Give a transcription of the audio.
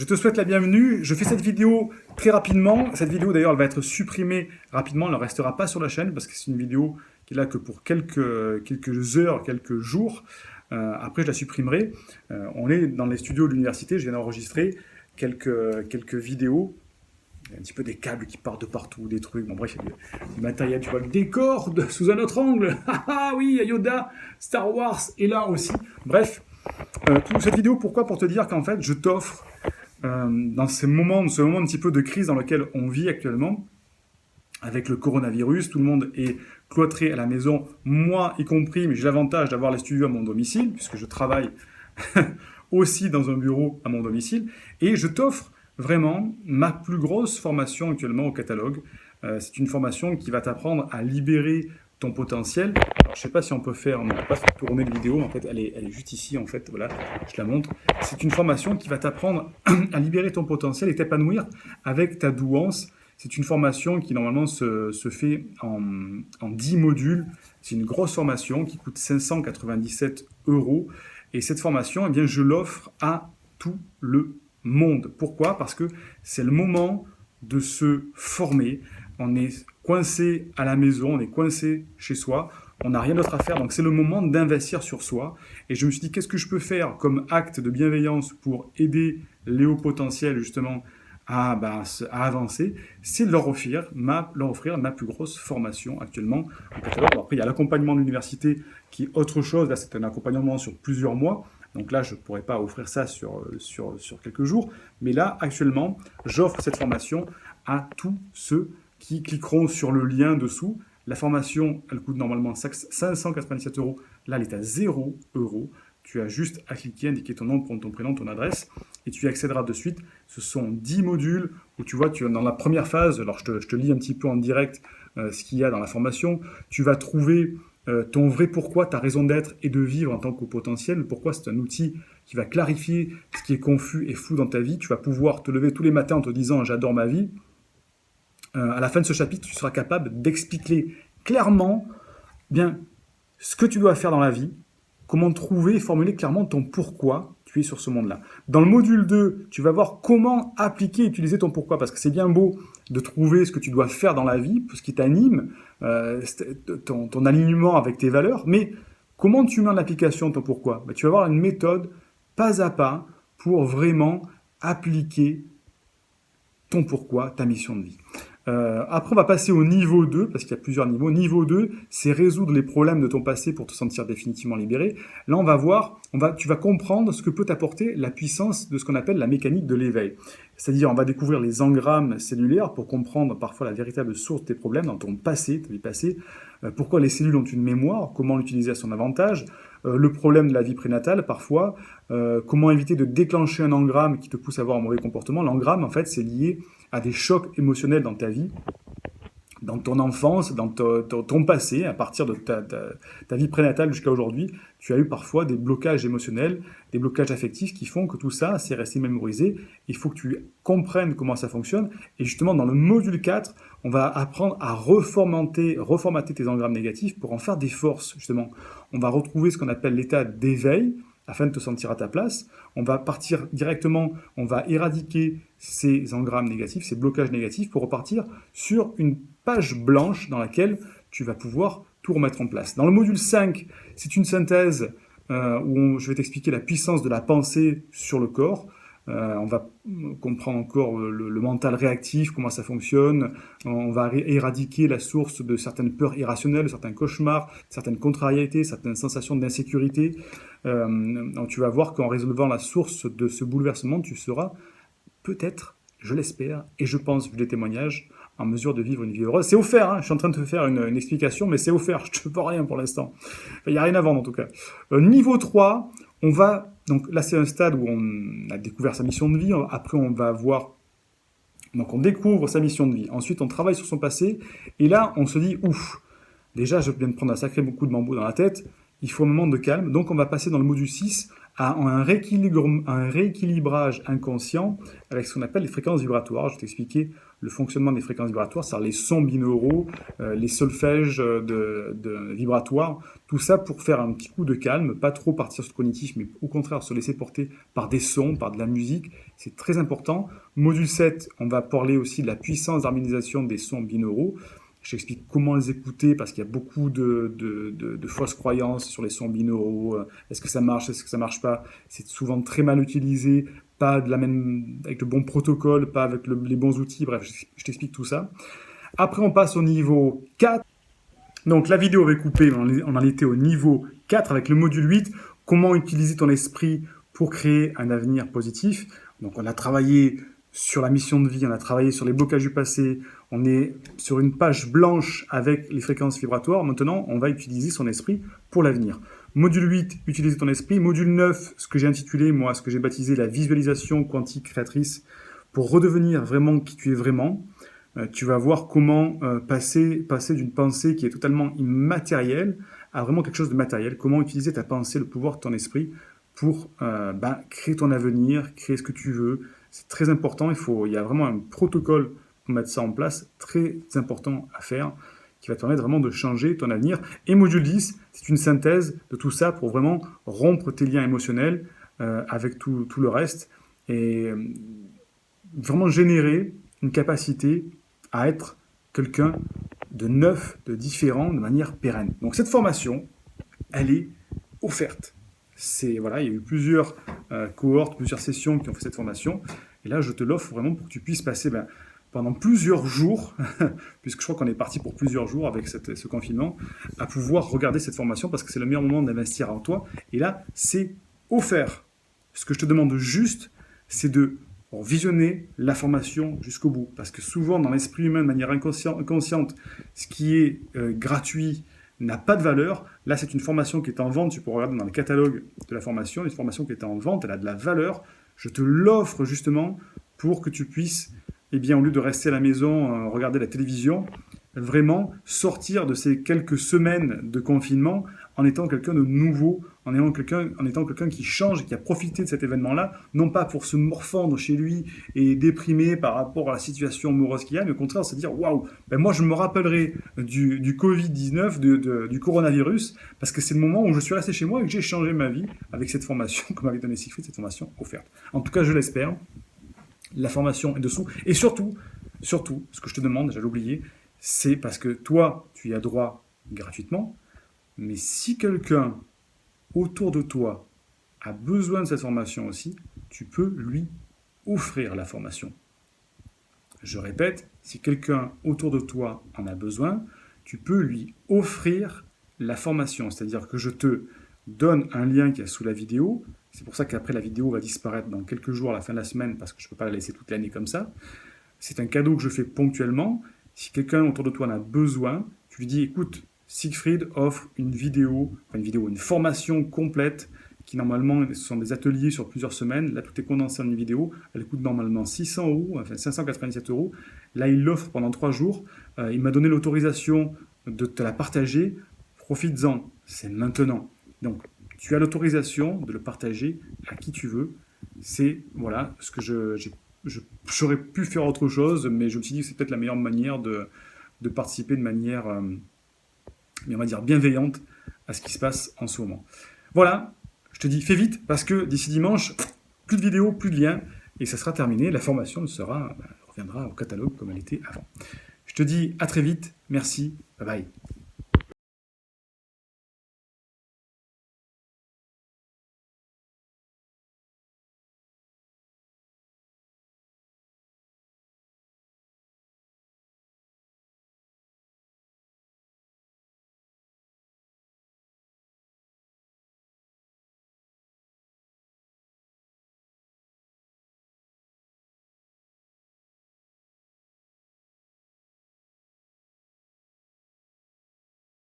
Je te souhaite la bienvenue. Je fais cette vidéo très rapidement. Cette vidéo d'ailleurs, elle va être supprimée rapidement. Elle ne restera pas sur la chaîne parce que c'est une vidéo qui est là que pour quelques heures, quelques jours. Après, je la supprimerai. On est dans les studios de l'université. Je viens d'enregistrer quelques vidéos. Il y a un petit peu des câbles qui partent de partout, des trucs. Bon, bref, il y a du matériel. Tu vois le décor sous un autre angle. Ah oui, il y a Yoda, Star Wars est là aussi. Bref, toute cette vidéo, pourquoi? Pour te dire qu'en fait, je t'offre dans ce moment un petit peu de crise dans lequel on vit actuellement, avec le coronavirus, tout le monde est cloîtré à la maison, moi y compris, mais j'ai l'avantage d'avoir les studios à mon domicile, puisque je travaille aussi dans un bureau à mon domicile, et je t'offre vraiment ma plus grosse formation actuellement au catalogue. C'est une formation qui va t'apprendre à libérer ton potentiel. Alors, je sais pas si on peut faire, on ne peut pas faire tourner de vidéo, en fait, elle est juste ici, en fait, voilà, je la montre. C'est une formation qui va t'apprendre à libérer ton potentiel et t'épanouir avec ta douance. C'est une formation qui, normalement, se fait en 10 modules. C'est une grosse formation qui coûte 597 €. Et cette formation, eh bien, je l'offre à tout le monde. Pourquoi? Parce que c'est le moment de se former. On est coincé à la maison, on est coincé chez soi, on n'a rien d'autre à faire, donc c'est le moment d'investir sur soi. Et je me suis dit, qu'est-ce que je peux faire comme acte de bienveillance pour aider les hauts potentiels justement à avancer? C'est de leur offrir ma plus grosse formation actuellement au catalogue. Bon, après, il y a l'accompagnement de l'université qui est autre chose, là c'est un accompagnement sur plusieurs mois. Donc là, je ne pourrais pas offrir ça sur quelques jours. Mais là, actuellement, j'offre cette formation à tous ceux qui cliqueront sur le lien dessous. La formation, elle coûte normalement 597 €. Là, elle est à 0 €. Tu as juste à cliquer, indiquer ton nom, ton prénom, ton adresse, et tu y accéderas de suite. Ce sont 10 modules où tu vois, dans la première phase, alors je te lis un petit peu en direct ce qu'il y a dans la formation. Tu vas trouver ton vrai pourquoi, ta raison d'être et de vivre en tant qu'au potentiel. Le pourquoi, c'est un outil qui va clarifier ce qui est confus et flou dans ta vie. Tu vas pouvoir te lever tous les matins en te disant « j'adore ma vie ». À la fin de ce chapitre, tu seras capable d'expliquer clairement bien ce que tu dois faire dans la vie, comment trouver et formuler clairement ton pourquoi tu es sur ce monde-là. Dans le module 2, tu vas voir comment appliquer et utiliser ton pourquoi, parce que c'est bien beau de trouver ce que tu dois faire dans la vie, ce qui t'anime, ton alignement avec tes valeurs, mais comment tu mets en application ton pourquoi? Tu vas avoir une méthode pas à pas pour vraiment appliquer ton pourquoi, ta mission de vie. Après, on va passer au niveau 2, parce qu'il y a plusieurs niveaux. Niveau 2, c'est résoudre les problèmes de ton passé pour te sentir définitivement libéré. Là, on va voir, tu vas comprendre ce que peut t'apporter la puissance de ce qu'on appelle la mécanique de l'éveil. C'est-à-dire, on va découvrir les engrammes cellulaires pour comprendre parfois la véritable source de tes problèmes dans ton passé, ta vie passée. Pourquoi les cellules ont une mémoire, comment l'utiliser à son avantage. Le problème de la vie prénatale, parfois. Comment éviter de déclencher un engramme qui te pousse à avoir un mauvais comportement. L'engramme, en fait, c'est lié à des chocs émotionnels dans ta vie, dans ton enfance, dans ton passé, à partir de ta vie prénatale jusqu'à aujourd'hui. Tu as eu parfois des blocages émotionnels, des blocages affectifs qui font que tout ça s'est resté mémorisé. Il faut que tu comprennes comment ça fonctionne. Et justement, dans le module 4, on va apprendre à reformater tes engrammes négatifs pour en faire des forces, justement. On va retrouver ce qu'on appelle l'état d'éveil, afin de te sentir à ta place. On va partir directement, on va éradiquer ces engrammes négatifs, ces blocages négatifs, pour repartir sur une page blanche dans laquelle tu vas pouvoir tout remettre en place. Dans le module 5, c'est une synthèse où je vais t'expliquer la puissance de la pensée sur le corps. On va comprendre encore le mental réactif, comment ça fonctionne. On va éradiquer la source de certaines peurs irrationnelles, de certains cauchemars, certaines contrariétés, certaines sensations d'insécurité. Donc tu vas voir qu'en résolvant la source de ce bouleversement, tu seras peut-être, je l'espère, et je pense, vu les témoignages, en mesure de vivre une vie heureuse. C'est offert, hein, je suis en train de te faire une explication, mais c'est offert, je ne te vends rien pour l'instant. Il n'y a rien à vendre en tout cas. Niveau 3, on va... Donc là, c'est un stade où on a découvert sa mission de vie. Après, on va voir... Donc on découvre sa mission de vie. Ensuite, on travaille sur son passé. Et là, on se dit, ouf, déjà, je viens de prendre un sacré coup de bambou dans la tête. Il faut un moment de calme. Donc, on va passer dans le module 6 à un rééquilibrage inconscient avec ce qu'on appelle les fréquences vibratoires. Je vais t'expliquer le fonctionnement des fréquences vibratoires, c'est-à-dire les sons binauraux, les solfèges vibratoires, tout ça pour faire un petit coup de calme, pas trop partir sur le cognitif, mais au contraire se laisser porter par des sons, par de la musique, c'est très important. Module 7, on va parler aussi de la puissance d'harmonisation des sons binauraux. Je t'explique comment les écouter parce qu'il y a beaucoup de fausses croyances sur les sons binauraux. Est-ce que ça marche, est-ce que ça marche pas? C'est souvent très mal utilisé, pas de la même, avec le bon protocole, pas avec les bons outils. Bref, je t'explique tout ça. Après, on passe au niveau 4. Donc la vidéo avait coupé, on en était au niveau 4 avec le module 8. Comment utiliser ton esprit pour créer un avenir positif. Donc on a travaillé sur la mission de vie, on a travaillé sur les blocages du passé, on est sur une page blanche avec les fréquences vibratoires. Maintenant, on va utiliser son esprit pour l'avenir. Module 8, utiliser ton esprit. Module 9, ce que j'ai intitulé, moi, ce que j'ai baptisé la visualisation quantique créatrice pour redevenir vraiment qui tu es vraiment. Tu vas voir comment passer d'une pensée qui est totalement immatérielle à vraiment quelque chose de matériel. Comment utiliser ta pensée, le pouvoir de ton esprit pour créer ton avenir, créer ce que tu veux. C'est très important, il y a vraiment un protocole pour mettre ça en place, très important à faire, qui va te permettre vraiment de changer ton avenir. Et module 10, c'est une synthèse de tout ça pour vraiment rompre tes liens émotionnels avec tout le reste et vraiment générer une capacité à être quelqu'un de neuf, de différent, de manière pérenne. Donc cette formation, elle est offerte. Voilà, il y a eu plusieurs cohortes, plusieurs sessions qui ont fait cette formation. Et là, je te l'offre vraiment pour que tu puisses passer pendant plusieurs jours, puisque je crois qu'on est parti pour plusieurs jours avec ce confinement, à pouvoir regarder cette formation parce que c'est le meilleur moment d'investir en toi. Et là, c'est offert. Ce que je te demande juste, c'est de visionner la formation jusqu'au bout. Parce que souvent, dans l'esprit humain, de manière inconsciente, ce qui est gratuit n'a pas de valeur. Là, c'est une formation qui est en vente. Tu peux regarder dans le catalogue de la formation. Une formation qui est en vente, elle a de la valeur. Je te l'offre justement pour que tu puisses, au lieu de rester à la maison, regarder la télévision, vraiment sortir de ces quelques semaines de confinement en étant quelqu'un de nouveau, en étant quelqu'un qui change et qui a profité de cet événement-là, non pas pour se morfondre chez lui et déprimer par rapport à la situation amoureuse qu'il y a, mais au contraire se dire waouh, moi je me rappellerai du Covid-19, du coronavirus, parce que c'est le moment où je suis resté chez moi et que j'ai changé ma vie avec cette formation que m'avait donné Siegfried, cette formation offerte. En tout cas, je l'espère. La formation est dessous. Et surtout, ce que je te demande, j'allais oublier, c'est parce que toi, tu y as droit gratuitement, mais si quelqu'un autour de toi a besoin de cette formation aussi, tu peux lui offrir la formation. Je répète, si quelqu'un autour de toi en a besoin, tu peux lui offrir la formation. C'est-à-dire que je te donne un lien qui est sous la vidéo. C'est pour ça qu'après la vidéo va disparaître dans quelques jours à la fin de la semaine parce que je ne peux pas la laisser toute l'année comme ça. C'est un cadeau que je fais ponctuellement. Si quelqu'un autour de toi en a besoin, tu lui dis écoute, Siegfried offre une formation complète qui normalement, ce sont des ateliers sur plusieurs semaines. Là, tout est condensé en une vidéo. Elle coûte normalement 600 €, enfin 597 €. Là, il l'offre pendant 3 jours. Il m'a donné l'autorisation de te la partager. Profites-en, c'est maintenant. Donc, tu as l'autorisation de le partager à qui tu veux. C'est voilà ce que j'aurais pu faire autre chose, mais je me suis dit que c'est peut-être la meilleure manière de participer de manière, on va dire, bienveillante à ce qui se passe en ce moment. Voilà, je te dis fais vite parce que d'ici dimanche, plus de vidéos, plus de liens et ça sera terminé. La formation reviendra au catalogue comme elle était avant. Je te dis à très vite, merci, bye bye.